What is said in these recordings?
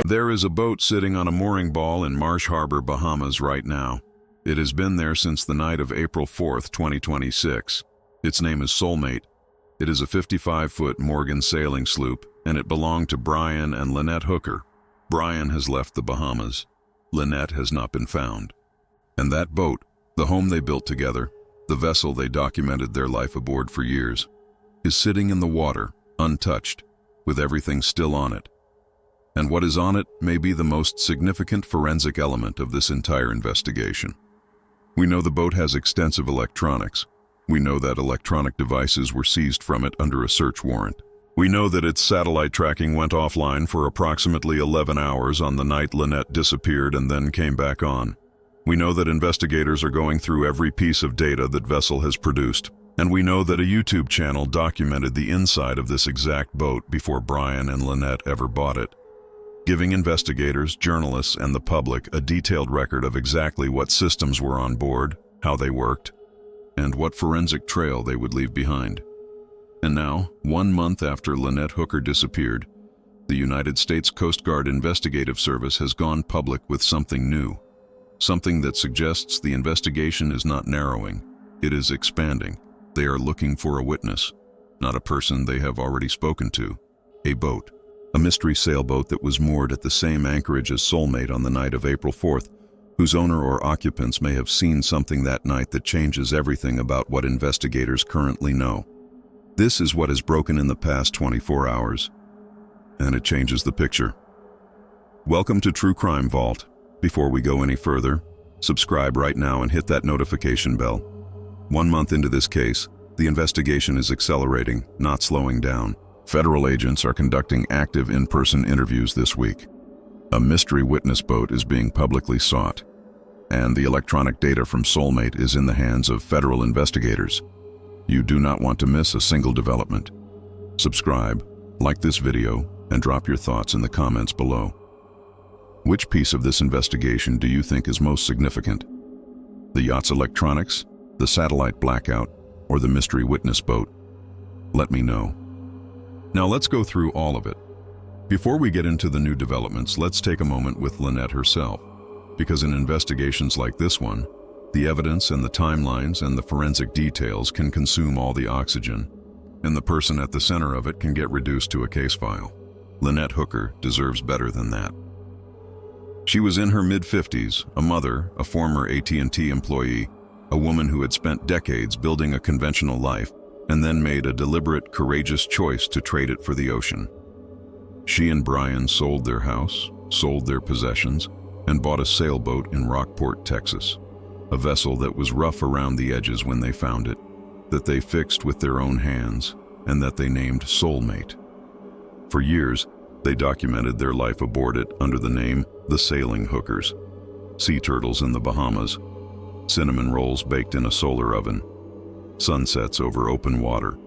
There is a boat sitting on a mooring ball in Marsh Harbor, Bahamas right now. It has been there since the night of April 4th, 2026. Its name is Soulmate. It is a 55-foot Morgan sailing sloop, and it belonged to Brian and Lynette Hooker. Brian has left the Bahamas. Lynette has not been found. And that boat, the home they built together, the vessel they documented their life aboard for years, is sitting in the water, untouched, with everything still on it. And what is on it may be the most significant forensic element of this entire investigation. We know the boat has extensive electronics. We know that electronic devices were seized from it under a search warrant. We know that its satellite tracking went offline for approximately 11 hours on the night Lynette disappeared and then came back on. We know that investigators are going through every piece of data that vessel has produced, and we know that a YouTube channel documented the inside of this exact boat before Brian and Lynette ever bought it, giving investigators, journalists, and the public a detailed record of exactly what systems were on board, how they worked, and what forensic trail they would leave behind. And now, 1 month after Lynette Hooker disappeared, the United States Coast Guard Investigative Service has gone public with something new, something that suggests the investigation is not narrowing, it is expanding. They are looking for a witness, not a person they have already spoken to, a boat. A mystery sailboat that was moored at the same anchorage as Soulmate on the night of April 4th, whose owner or occupants may have seen something that night that changes everything about what investigators currently know. This is what has broken in the past 24 hours, and it changes the picture. Welcome to True Crime Vault. Before we go any further, subscribe right now and hit that notification bell. 1 month into this case, the investigation is accelerating, not slowing down. Federal agents are conducting active in-person interviews this week. A mystery witness boat is being publicly sought, and the electronic data from Soulmate is in the hands of federal investigators. You do not want to miss a single development. Subscribe, like this video, and drop your thoughts in the comments below. Which piece of this investigation do you think is most significant? The yacht's electronics, the satellite blackout, or the mystery witness boat? Let me know. Now let's go through all of it. Before we get into the new developments, let's take a moment with Lynette herself, because in investigations like this one, the evidence and the timelines and the forensic details can consume all the oxygen, and the person at the center of it can get reduced to a case file. Lynette Hooker deserves better than that. She was in her mid-50s, a mother, a former AT&T employee, a woman who had spent decades building a conventional life, and then made a deliberate, courageous choice to trade it for the ocean. She and Brian sold their house, sold their possessions, and bought a sailboat in Rockport, Texas. A vessel that was rough around the edges when they found it, that they fixed with their own hands, and that they named Soulmate. For years, they documented their life aboard it under the name The Sailing Hookers. Sea turtles in the Bahamas, cinnamon rolls baked in a solar oven, sunsets over open water.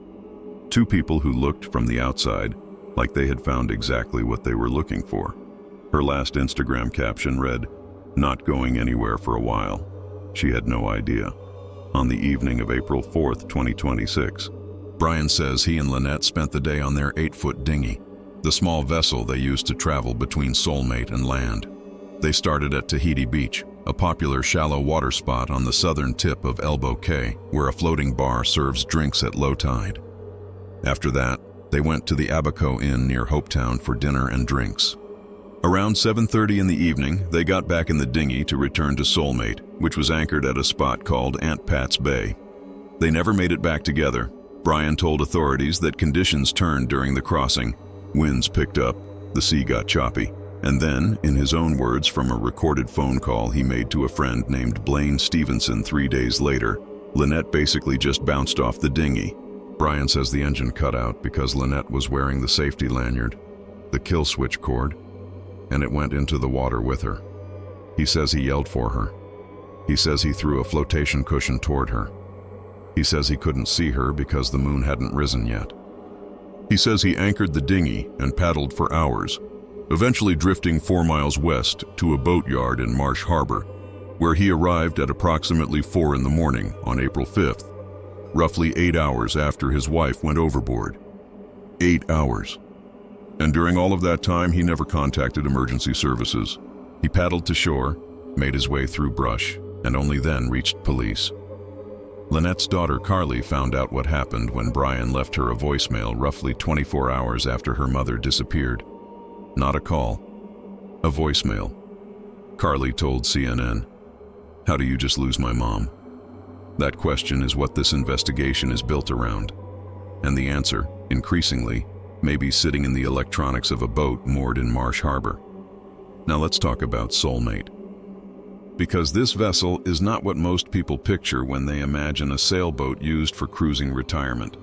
Two people who looked from the outside like they had found exactly what they were looking for. Her last Instagram caption read, "Not going anywhere for a while." She had no idea. On the evening of April 4th, 2026, Brian says he and Lynette spent the day on their 8-foot dinghy, the small vessel they used to travel between Soulmate and land. They started at Tahiti Beach, a popular shallow water spot on the southern tip of Elbow Cay, where a floating bar serves drinks at low tide. After that, they went to the Abaco Inn near Hopetown for dinner and drinks. Around 7:30 in the evening, they got back in the dinghy to return to Soulmate, which was anchored at a spot called Aunt Pat's Bay. They never made it back together. Brian told authorities that conditions turned during the crossing. Winds picked up, the sea got choppy, and then, in his own words from a recorded phone call he made to a friend named Blaine Stevenson 3 days later, Lynette basically just bounced off the dinghy. Brian says the engine cut out because Lynette was wearing the safety lanyard, the kill switch cord, and it went into the water with her. He says he yelled for her. He says he threw a flotation cushion toward her. He says he couldn't see her because the moon hadn't risen yet. He says he anchored the dinghy and paddled for hours, eventually drifting 4 miles west to a boatyard in Marsh Harbor, where he arrived at approximately 4 in the morning on April 5th, roughly 8 hours after his wife went overboard. 8 hours. And during all of that time, he never contacted emergency services. He paddled to shore, made his way through brush, and only then reached police. Lynette's daughter Carly found out what happened when Brian left her a voicemail roughly 24 hours after her mother disappeared. Not a call, a voicemail. Carly told CNN, "How do you just lose my mom?" That question is what this investigation is built around. And the answer, increasingly, may be sitting in the electronics of a boat moored in Marsh Harbor. Now let's talk about Soulmate. Because this vessel is not what most people picture when they imagine a sailboat used for cruising retirement.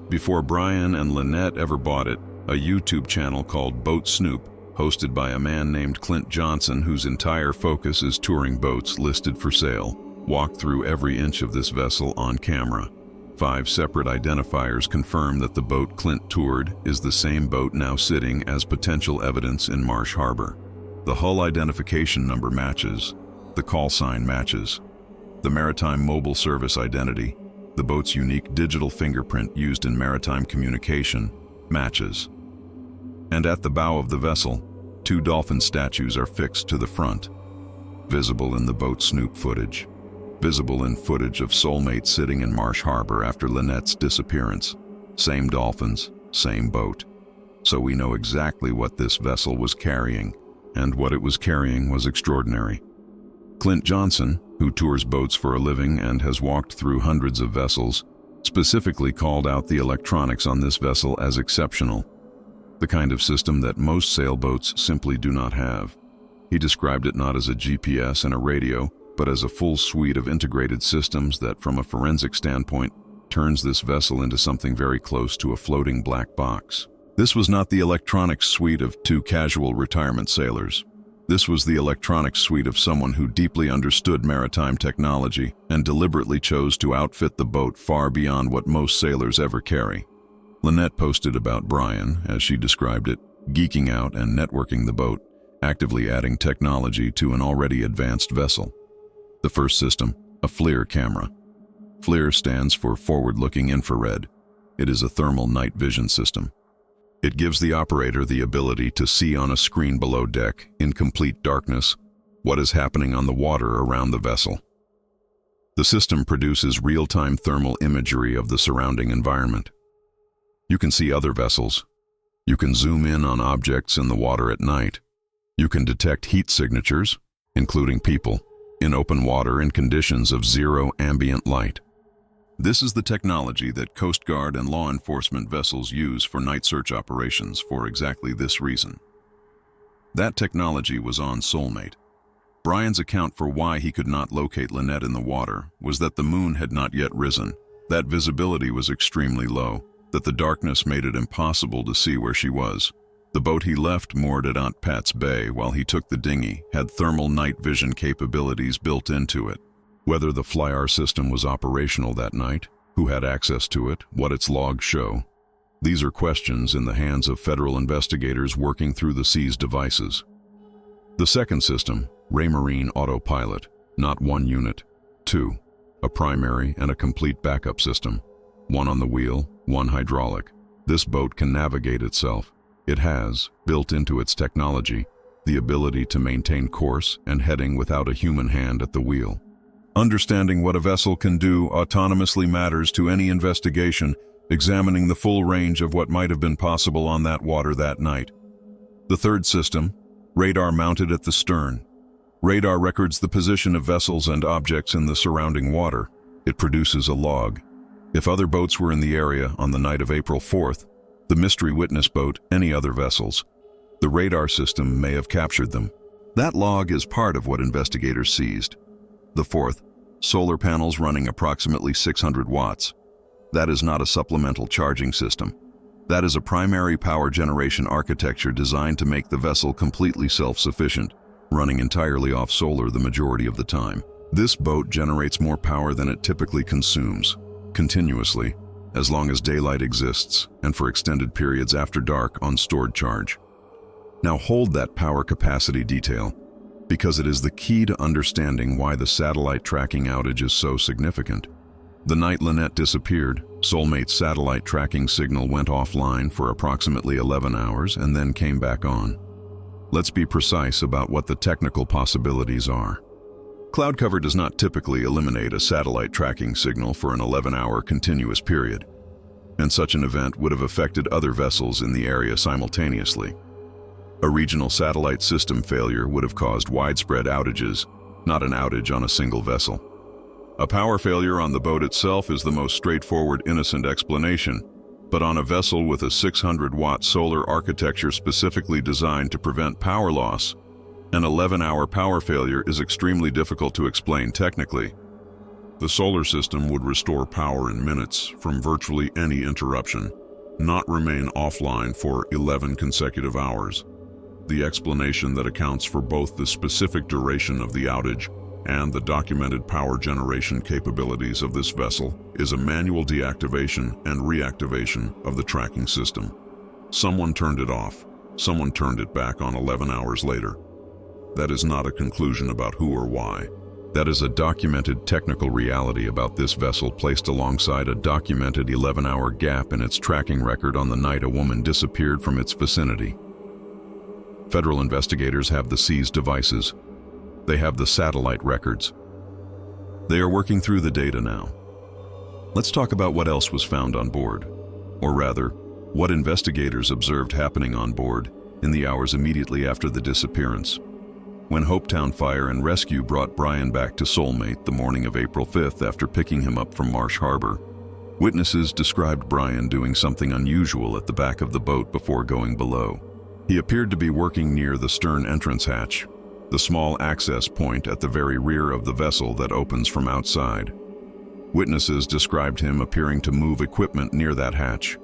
Before Brian and Lynette ever bought it, a YouTube channel called Boat Snoop, hosted by a man named Clint Johnson whose entire focus is touring boats listed for sale, walked through every inch of this vessel on camera. 5 separate identifiers confirm that the boat Clint toured is the same boat now sitting as potential evidence in Marsh Harbor. The hull identification number matches. The call sign matches. The Maritime Mobile Service identity, the boat's unique digital fingerprint used in maritime communication, matches. And at the bow of the vessel, 2 dolphin statues are fixed to the front, visible in the Boat Snoop footage, visible in footage of Soulmate sitting in Marsh Harbor after Lynette's disappearance. Same dolphins, same boat. So we know exactly what this vessel was carrying, and what it was carrying was extraordinary. Clint Johnson, who tours boats for a living and has walked through hundreds of vessels, specifically called out the electronics on this vessel as exceptional, the kind of system that most sailboats simply do not have. He described it not as a GPS and a radio, but as a full suite of integrated systems that, from a forensic standpoint, turns this vessel into something very close to a floating black box. This was not the electronics suite of 2 casual retirement sailors. This was the electronics suite of someone who deeply understood maritime technology and deliberately chose to outfit the boat far beyond what most sailors ever carry. Lynette posted about Brian, as she described it, geeking out and networking the boat, actively adding technology to an already advanced vessel. The first system, a FLIR camera. FLIR stands for Forward-Looking Infrared. It is a thermal night vision system. It gives the operator the ability to see on a screen below deck, in complete darkness, what is happening on the water around the vessel. The system produces real-time thermal imagery of the surrounding environment. You can see other vessels. You can zoom in on objects in the water at night. You can detect heat signatures, including people, in open water in conditions of zero ambient light. This is the technology that Coast Guard and law enforcement vessels use for night search operations for exactly this reason. That technology was on Soulmate. Brian's account for why he could not locate Lynette in the water was that the moon had not yet risen, that visibility was extremely low, that the darkness made it impossible to see where she was. The boat he left moored at Aunt Pat's Bay while he took the dinghy had thermal night vision capabilities built into it. Whether the FLIR system was operational that night, who had access to it, what its logs show. These are questions in the hands of federal investigators working through the seized devices. The second system, Raymarine Autopilot, not 1 unit, 2, a primary and a complete backup system, 1 on the wheel, 1 hydraulic. This boat can navigate itself. It has, built into its technology, the ability to maintain course and heading without a human hand at the wheel. Understanding what a vessel can do autonomously matters to any investigation, examining the full range of what might have been possible on that water that night. The third system, radar mounted at the stern. Radar records the position of vessels and objects in the surrounding water. It produces a log. If other boats were in the area on the night of April 4th, the mystery witness boat, any other vessels, the radar system may have captured them. That log is part of what investigators seized. The fourth, solar panels running approximately 600 watts. That is not a supplemental charging system. That is a primary power generation architecture designed to make the vessel completely self-sufficient, running entirely off solar the majority of the time. This boat generates more power than it typically consumes, continuously, as long as daylight exists and for extended periods after dark on stored charge. Now hold that power capacity detail, because it is the key to understanding why the satellite tracking outage is so significant. The night Lynette disappeared, Soulmate's satellite tracking signal went offline for approximately 11 hours and then came back on. Let's be precise about what the technical possibilities are. Cloud cover does not typically eliminate a satellite tracking signal for an 11-hour continuous period, and such an event would have affected other vessels in the area simultaneously. A regional satellite system failure would have caused widespread outages, not an outage on a single vessel. A power failure on the boat itself is the most straightforward, innocent explanation, but on a vessel with a 600-watt solar architecture specifically designed to prevent power loss, an 11-hour power failure is extremely difficult to explain technically. The solar system would restore power in minutes from virtually any interruption, not remain offline for 11 consecutive hours. The explanation that accounts for both the specific duration of the outage and the documented power generation capabilities of this vessel is a manual deactivation and reactivation of the tracking system. Someone turned it off. Someone turned it back on 11 hours later. That is not a conclusion about who or why. That is a documented technical reality about this vessel placed alongside a documented 11-hour gap in its tracking record on the night a woman disappeared from its vicinity. Federal investigators have the seized devices. They have the satellite records. They are working through the data now. Let's talk about what else was found on board, or rather, what investigators observed happening on board in the hours immediately after the disappearance. When Hopetown Fire and Rescue brought Brian back to Soulmate the morning of April 5th after picking him up from Marsh Harbor, witnesses described Brian doing something unusual at the back of the boat before going below. He appeared to be working near the stern entrance hatch, the small access point at the very rear of the vessel that opens from outside. Witnesses described him appearing to move equipment near that hatch.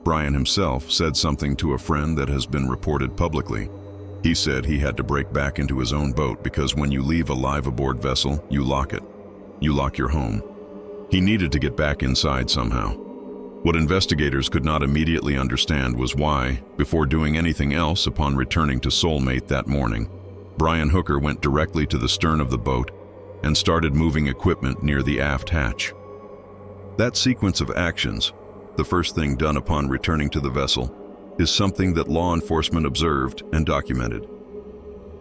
Brian himself said something to a friend that has been reported publicly. He said he had to break back into his own boat because when you leave a live aboard vessel, you lock it. You lock your home. He needed to get back inside somehow. What investigators could not immediately understand was why, before doing anything else upon returning to Soulmate that morning, Brian Hooker went directly to the stern of the boat and started moving equipment near the aft hatch. That sequence of actions, the first thing done upon returning to the vessel, is something that law enforcement observed and documented.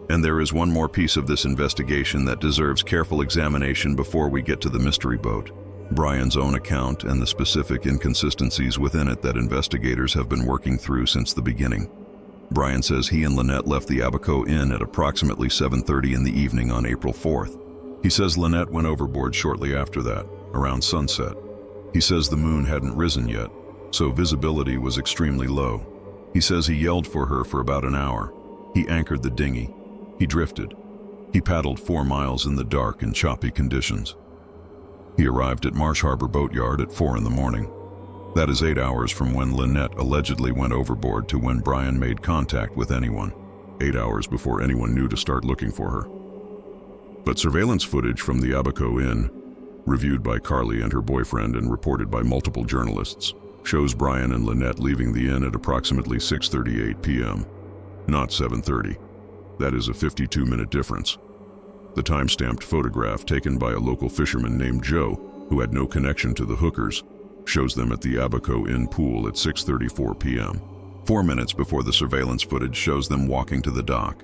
And there is one more piece of this investigation that deserves careful examination before we get to the mystery boat. Brian's own account and the specific inconsistencies within it that investigators have been working through since the beginning. Brian says he and Lynette left the Abaco Inn at approximately 7:30 in the evening on April 4th. He says Lynette went overboard shortly after that, around sunset. He says the moon hadn't risen yet, so visibility was extremely low. He says he yelled for her for about an hour. He anchored the dinghy. He drifted. He paddled 4 miles in the dark and choppy conditions. He arrived at Marsh Harbor Boatyard at 4 in the morning. That is 8 hours from when Lynette allegedly went overboard to when Brian made contact with anyone. 8 hours before anyone knew to start looking for her. But surveillance footage from the Abaco Inn, reviewed by Carly and her boyfriend and reported by multiple journalists, shows Brian and Lynette leaving the inn at approximately 6:38 p.m., not 7:30. That is a 52-minute difference. The time-stamped photograph taken by a local fisherman named Joe, who had no connection to the hookers, shows them at the Abaco Inn pool at 6:34 p.m. 4 minutes before the surveillance footage shows them walking to the dock.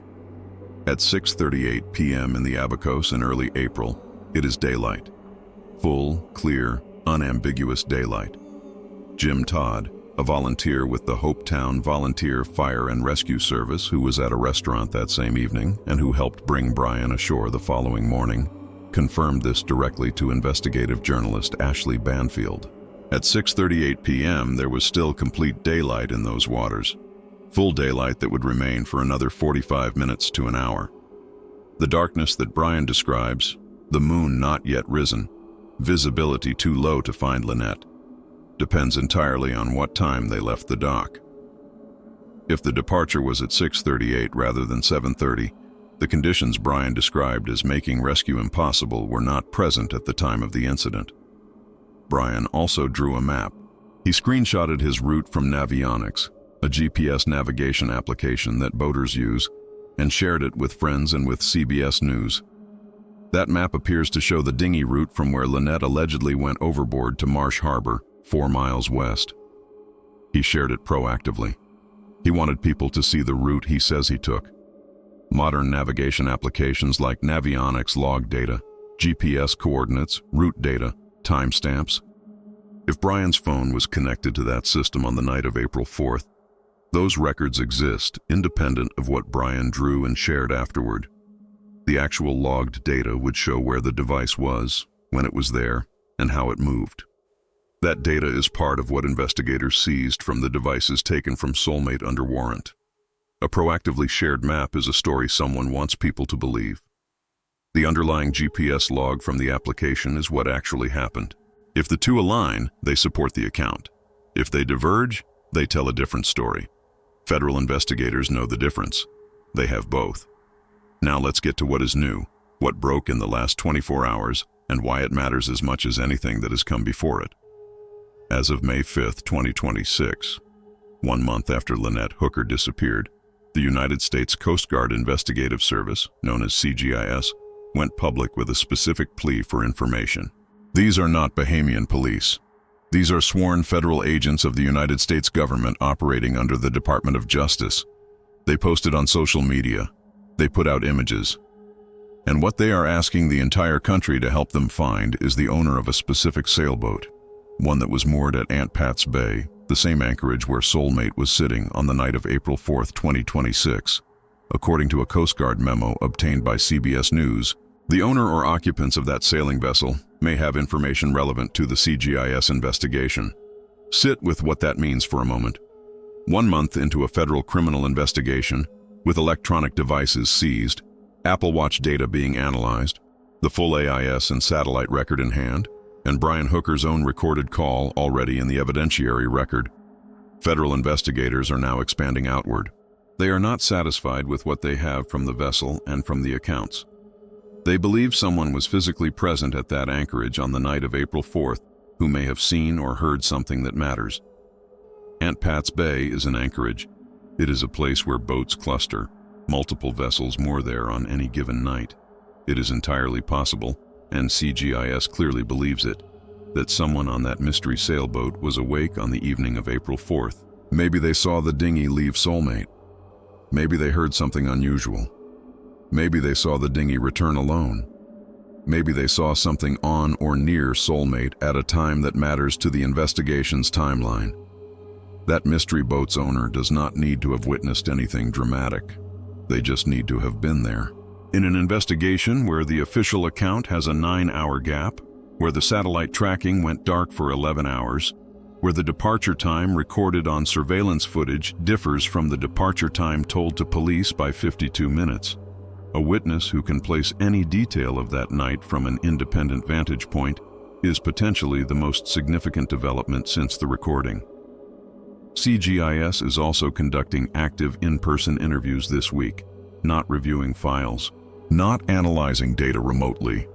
At 6:38 p.m. in the Abacos in early April, it is daylight. Full, clear, unambiguous daylight. Jim Todd, a volunteer with the Hopetown Volunteer Fire and Rescue Service who was at a restaurant that same evening and who helped bring Brian ashore the following morning, confirmed this directly to investigative journalist Ashley Banfield. At 6:38 p.m. there was still complete daylight in those waters. Full daylight that would remain for another 45 minutes to an hour. The darkness that Brian describes, the moon not yet risen, visibility too low to find Lynette, depends entirely on what time they left the dock. If the departure was at 6:38 rather than 7:30, the conditions Brian described as making rescue impossible were not present at the time of the incident. Brian also drew a map. He screenshotted his route from Navionics, a GPS navigation application that boaters use, and shared it with friends and with CBS News. That map appears to show the dinghy route from where Lynette allegedly went overboard to Marsh Harbor, 4 miles west. He shared it proactively. He wanted people to see the route he says he took. Modern navigation applications like Navionics log data, GPS coordinates, route data, timestamps. If Brian's phone was connected to that system on the night of April 4th, those records exist independent of what Brian drew and shared afterward. The actual logged data would show where the device was, when it was there, and how it moved. That data is part of what investigators seized from the devices taken from Soulmate under warrant. A proactively shared map is a story someone wants people to believe. The underlying GPS log from the application is what actually happened. If the two align, they support the account. If they diverge, they tell a different story. Federal investigators know the difference. They have both. Now let's get to what is new, what broke in the last 24 hours, and why it matters as much as anything that has come before it. As of May 5, 2026, 1 month after Lynette Hooker disappeared, the United States Coast Guard Investigative Service, known as CGIS, went public with a specific plea for information. These are not Bahamian police. These are sworn federal agents of the United States government operating under the Department of Justice. They posted on social media. They put out images. And what they are asking the entire country to help them find is the owner of a specific sailboat, one that was moored at Aunt Pat's Bay, the same anchorage where Soulmate was sitting on the night of April 4, 2026. According to a Coast Guard memo obtained by CBS News, the owner or occupants of that sailing vessel may have information relevant to the CGIS investigation. Sit with what that means for a moment. 1 month into a federal criminal investigation, with electronic devices seized, Apple Watch data being analyzed, the full AIS and satellite record in hand, and Brian Hooker's own recorded call already in the evidentiary record, federal investigators are now expanding outward. They are not satisfied with what they have from the vessel and from the accounts. They believe someone was physically present at that anchorage on the night of April 4th who may have seen or heard something that matters. Aunt Pat's Bay is an anchorage. It is a place where boats cluster. Multiple vessels moor there on any given night. It is entirely possible, and CGIS clearly believes it, that someone on that mystery sailboat was awake on the evening of April 4th. Maybe they saw the dinghy leave Soulmate. Maybe they heard something unusual. Maybe they saw the dinghy return alone. Maybe they saw something on or near Soulmate at a time that matters to the investigation's timeline. That mystery boat's owner does not need to have witnessed anything dramatic. They just need to have been there. In an investigation where the official account has a 9-hour gap, where the satellite tracking went dark for 11 hours, where the departure time recorded on surveillance footage differs from the departure time told to police by 52 minutes. A witness who can place any detail of that night from an independent vantage point is potentially the most significant development since the recording. CGIS is also conducting active in-person interviews this week, not reviewing files, not analyzing data remotely.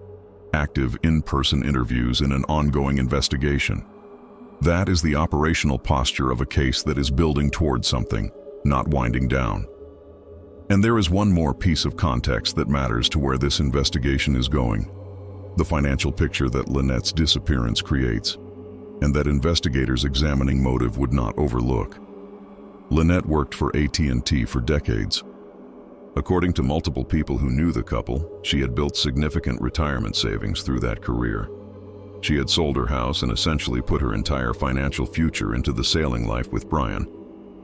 Active in-person interviews in an ongoing investigation. That is the operational posture of a case that is building towards something, not winding down. And there is one more piece of context that matters to where this investigation is going. The financial picture that Lynette's disappearance creates, and that investigators examining motive would not overlook. Lynette worked for AT&T for decades. According to multiple people who knew the couple, she had built significant retirement savings through that career. She had sold her house and essentially put her entire financial future into the sailing life with Brian,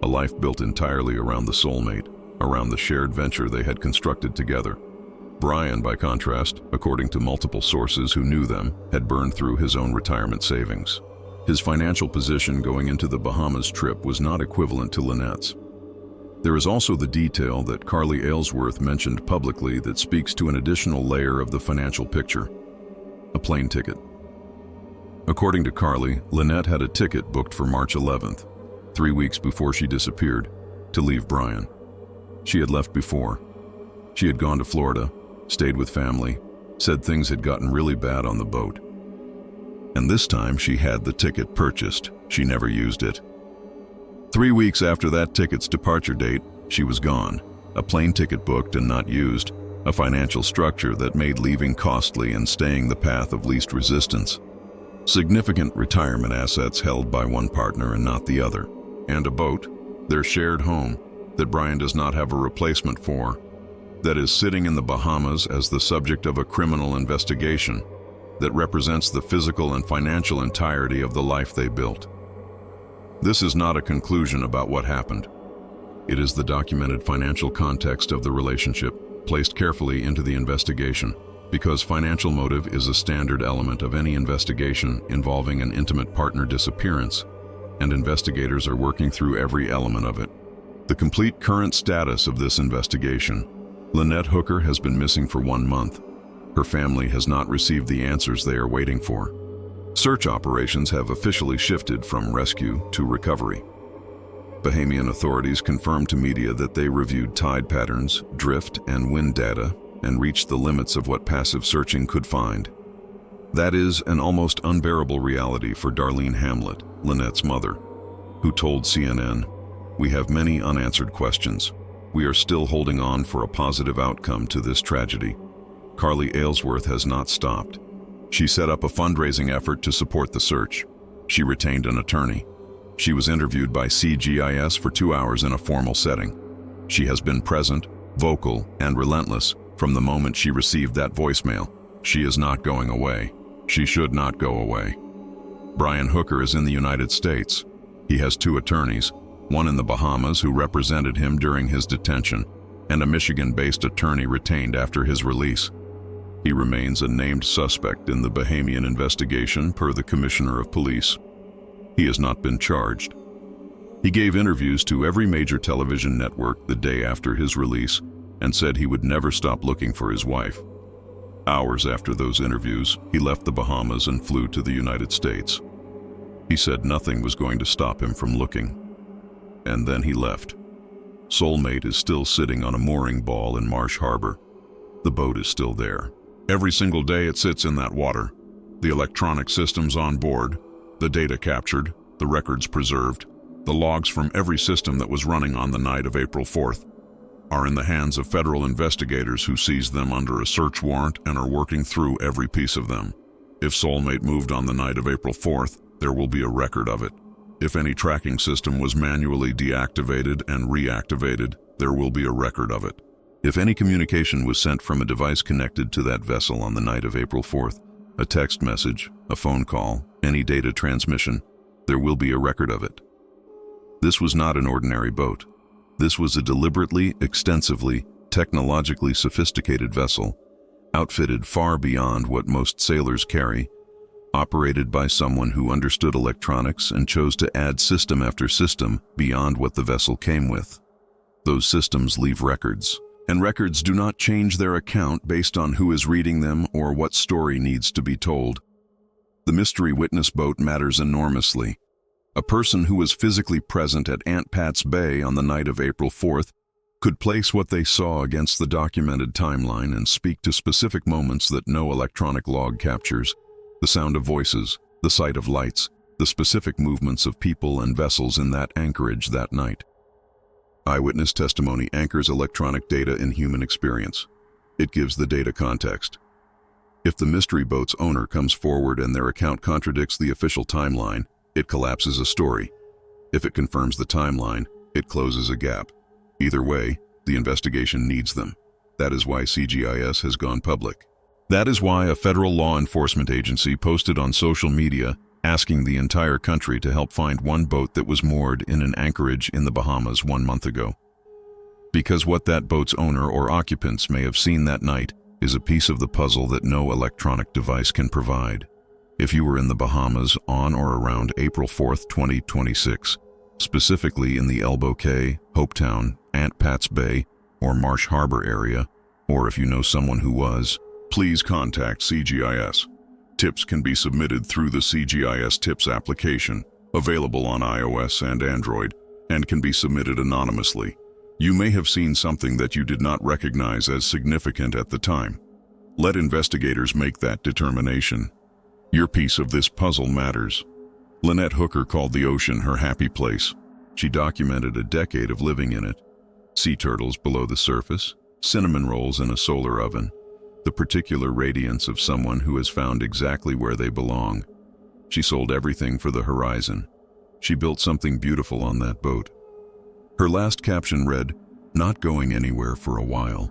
a life built entirely around the Soulmate, around the shared venture they had constructed together. Brian, by contrast, according to multiple sources who knew them, had burned through his own retirement savings. His financial position going into the Bahamas trip was not equivalent to Lynette's. There is also the detail that Carly Aylesworth mentioned publicly that speaks to an additional layer of the financial picture: a plane ticket. According to Carly, Lynette had a ticket booked for March 11th, 3 weeks before she disappeared, to leave Brian. She had left before. She had gone to Florida, stayed with family, said things had gotten really bad on the boat. And this time she had the ticket purchased. She never used it. 3 weeks after that ticket's departure date, she was gone. A plane ticket booked and not used. a financial structure that made leaving costly and staying the path of least resistance. Significant retirement assets held by one partner and not the other, and a boat, their shared home, that Brian does not have a replacement for, that is sitting in the Bahamas as the subject of a criminal investigation that represents the physical and financial entirety of the life they built. This is not a conclusion about what happened. It is the documented financial context of the relationship, placed carefully into the investigation, because financial motive is a standard element of any investigation involving an intimate partner disappearance, and investigators are working through every element of it. The complete current status of this investigation: Lynette Hooker has been missing for 1 month. Her family has not received the answers they are waiting for. Search operations have officially shifted from rescue to recovery. Bahamian authorities confirmed to media that they reviewed tide patterns, drift, and wind data and reached the limits of what passive searching could find. That is an almost unbearable reality for Darlene Hamlet, Lynette's mother, who told CNN, "We have many unanswered questions. We are still holding on for a positive outcome to this tragedy." Carly Aylesworth has not stopped. She set up a fundraising effort to support the search. She retained an attorney. She was interviewed by CGIS for 2 hours in a formal setting. She has been present, vocal, and relentless from the moment she received that voicemail. She is not going away. She should not go away. Brian Hooker is in the United States. He has 2 attorneys, one in the Bahamas who represented him during his detention, and a Michigan-based attorney retained after his release. He remains a named suspect in the Bahamian investigation per the Commissioner of Police. He has not been charged. He gave interviews to every major television network the day after his release and said he would never stop looking for his wife. Hours after those interviews, he left the Bahamas and flew to the United States. He said nothing was going to stop him from looking. And then he left. Soulmate is still sitting on a mooring ball in Marsh Harbor. The boat is still there. Every single day it sits in that water. The electronic systems on board, the data captured, the records preserved, the logs from every system that was running on the night of April 4th are in the hands of federal investigators who seized them under a search warrant and are working through every piece of them. If Soulmate moved on the night of April 4th, there will be a record of it. If any tracking system was manually deactivated and reactivated, there will be a record of it. If any communication was sent from a device connected to that vessel on the night of April 4th, a text message, a phone call, any data transmission, there will be a record of it. This was not an ordinary boat. This was a deliberately, extensively, technologically sophisticated vessel, outfitted far beyond what most sailors carry, operated by someone who understood electronics and chose to add system after system beyond what the vessel came with. Those systems leave records, and records do not change their account based on who is reading them or what story needs to be told. The mystery witness boat matters enormously. A person who was physically present at Aunt Pat's Bay on the night of April 4th could place what they saw against the documented timeline and speak to specific moments that no electronic log captures: the sound of voices, the sight of lights, the specific movements of people and vessels in that anchorage that night. Eyewitness testimony anchors electronic data in human experience. It gives the data context. If the mystery boat's owner comes forward and their account contradicts the official timeline, it collapses a story. If it confirms the timeline, it closes a gap. Either way, the investigation needs them. That is why CGIS has gone public. That is why a federal law enforcement agency posted on social media asking the entire country to help find one boat that was moored in an anchorage in the Bahamas 1 month ago. Because what that boat's owner or occupants may have seen that night is a piece of the puzzle that no electronic device can provide. If you were in the Bahamas on or around April 4th, 2026, specifically in the Elbow Cay, Hopetown, Aunt Pat's Bay, or Marsh Harbor area, or if you know someone who was, please contact CGIS. Tips can be submitted through the CGIS Tips application, available on iOS and Android, and can be submitted anonymously. You may have seen something that you did not recognize as significant at the time. Let investigators make that determination. Your piece of this puzzle matters. Lynette Hooker called the ocean her happy place. She documented a decade of living in it. Sea turtles below the surface, cinnamon rolls in a solar oven, the particular radiance of someone who has found exactly where they belong. She sold everything for the horizon. She built something beautiful on that boat. Her last caption read, "Not going anywhere for a while.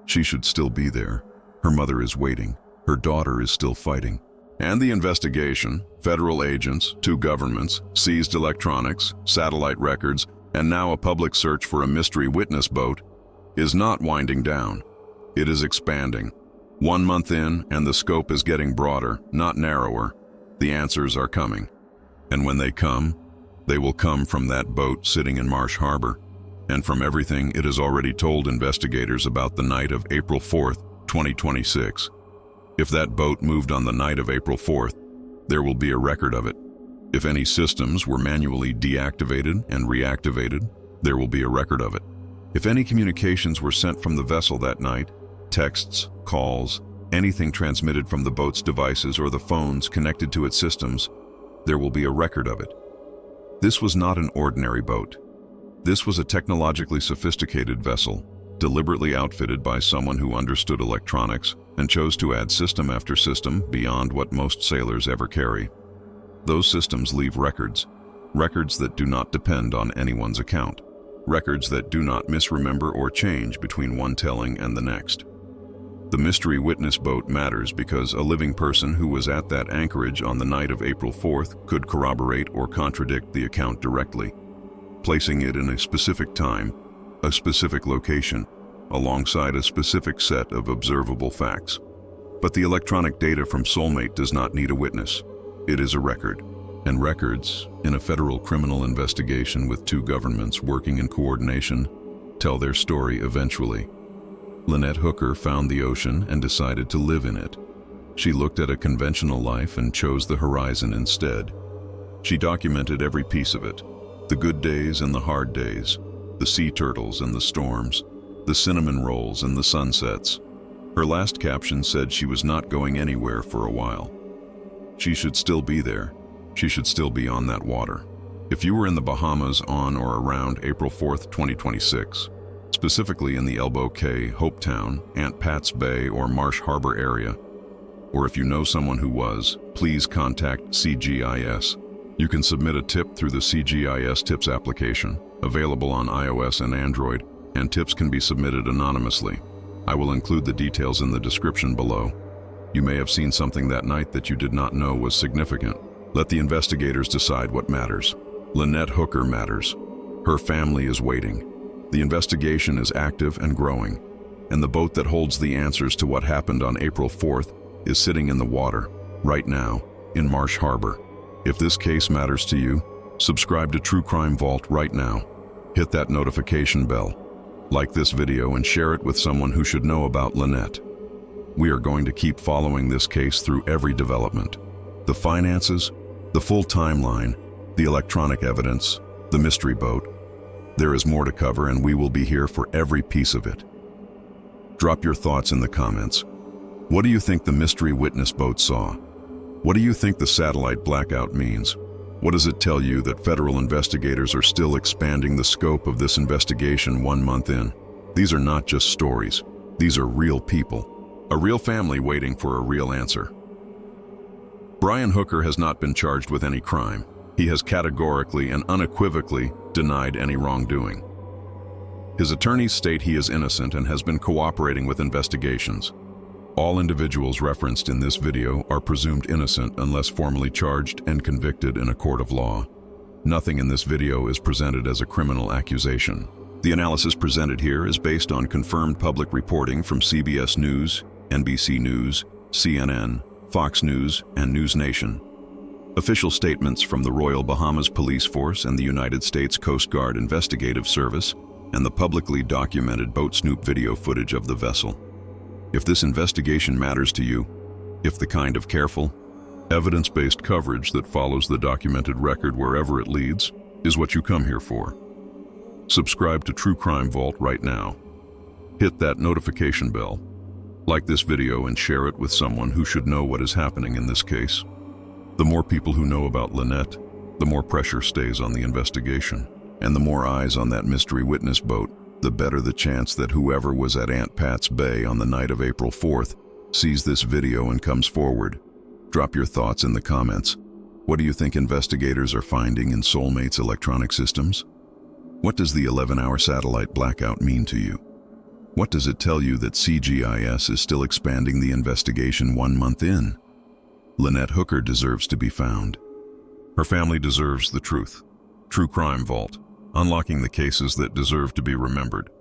She should still be there. Her mother is waiting. Her daughter is still fighting." And the investigation, federal agents, 2 governments, seized electronics, satellite records, and now a public search for a mystery witness boat, is not winding down. It is expanding. 1 month in, and the scope is getting broader, not narrower. The answers are coming. And when they come, they will come from that boat sitting in Marsh Harbor, and from everything it has already told investigators about the night of April 4th, 2026. If that boat moved on the night of April 4th, there will be a record of it. If any systems were manually deactivated and reactivated, there will be a record of it. If any communications were sent from the vessel that night, texts, calls, anything transmitted from the boat's devices or the phones connected to its systems, there will be a record of it. This was not an ordinary boat. This was a technologically sophisticated vessel, deliberately outfitted by someone who understood electronics and chose to add system after system beyond what most sailors ever carry. Those systems leave records, records that do not depend on anyone's account, records that do not misremember or change between one telling and the next. The mystery witness boat matters because a living person who was at that anchorage on the night of April 4th could corroborate or contradict the account directly, placing it in a specific time, a specific location, alongside a specific set of observable facts. But the electronic data from Soulmate does not need a witness. It is a record. And records, in a federal criminal investigation with 2 governments working in coordination, tell their story eventually. Lynette Hooker found the ocean and decided to live in it. She looked at a conventional life and chose the horizon instead. She documented every piece of it, the good days and the hard days, the sea turtles and the storms, the cinnamon rolls and the sunsets. Her last caption said she was not going anywhere for a while. She should still be there. She should still be on that water. If you were in the Bahamas on or around April 4th, 2026, specifically in the Elbow Cay, Hopetown, Aunt Pat's Bay, or Marsh Harbor area, or if you know someone who was, please contact CGIS. You can submit a tip through the CGIS Tips application, available on iOS and Android, and tips can be submitted anonymously. I will include the details in the description below. You may have seen something that night that you did not know was significant. Let the investigators decide what matters. Lynette Hooker matters. Her family is waiting. The investigation is active and growing, and the boat that holds the answers to what happened on April 4th is sitting in the water, right now, in Marsh Harbor. If this case matters to you, subscribe to True Crime Vault right now. Hit that notification bell. Like this video and share it with someone who should know about Lynette. We are going to keep following this case through every development. The finances, the full timeline, the electronic evidence, the mystery boat. There is more to cover and we will be here for every piece of it. Drop your thoughts in the comments. What do you think the mystery witness boat saw? What do you think the satellite blackout means? What does it tell you that federal investigators are still expanding the scope of this investigation 1 month in? These are not just stories. These are real people. A real family waiting for a real answer. Brian Hooker has not been charged with any crime. He has categorically and unequivocally denied any wrongdoing. His attorneys state he is innocent and has been cooperating with investigations. All individuals referenced in this video are presumed innocent unless formally charged and convicted in a court of law. Nothing in this video is presented as a criminal accusation. The analysis presented here is based on confirmed public reporting from CBS News, NBC News, CNN, Fox News, and News Nation. Official statements from the Royal Bahamas Police Force and the United States Coast Guard Investigative Service, and the publicly documented boat snoop video footage of the vessel. If this investigation matters to you, if the kind of careful, evidence-based coverage that follows the documented record wherever it leads is what you come here for, subscribe to True Crime Vault right now. Hit that notification bell. Like this video and share it with someone who should know what is happening in this case. The more people who know about Lynette, the more pressure stays on the investigation, and the more eyes on that mystery witness boat, the better the chance that whoever was at Aunt Pat's Bay on the night of April 4th sees this video and comes forward. Drop your thoughts in the comments. What do you think investigators are finding in Soulmate's electronic systems? What does the 11-hour satellite blackout mean to you? What does it tell you that CGIS is still expanding the investigation 1 month in? Lynette Hooker deserves to be found. Her family deserves the truth. True Crime Vault, unlocking the cases that deserve to be remembered.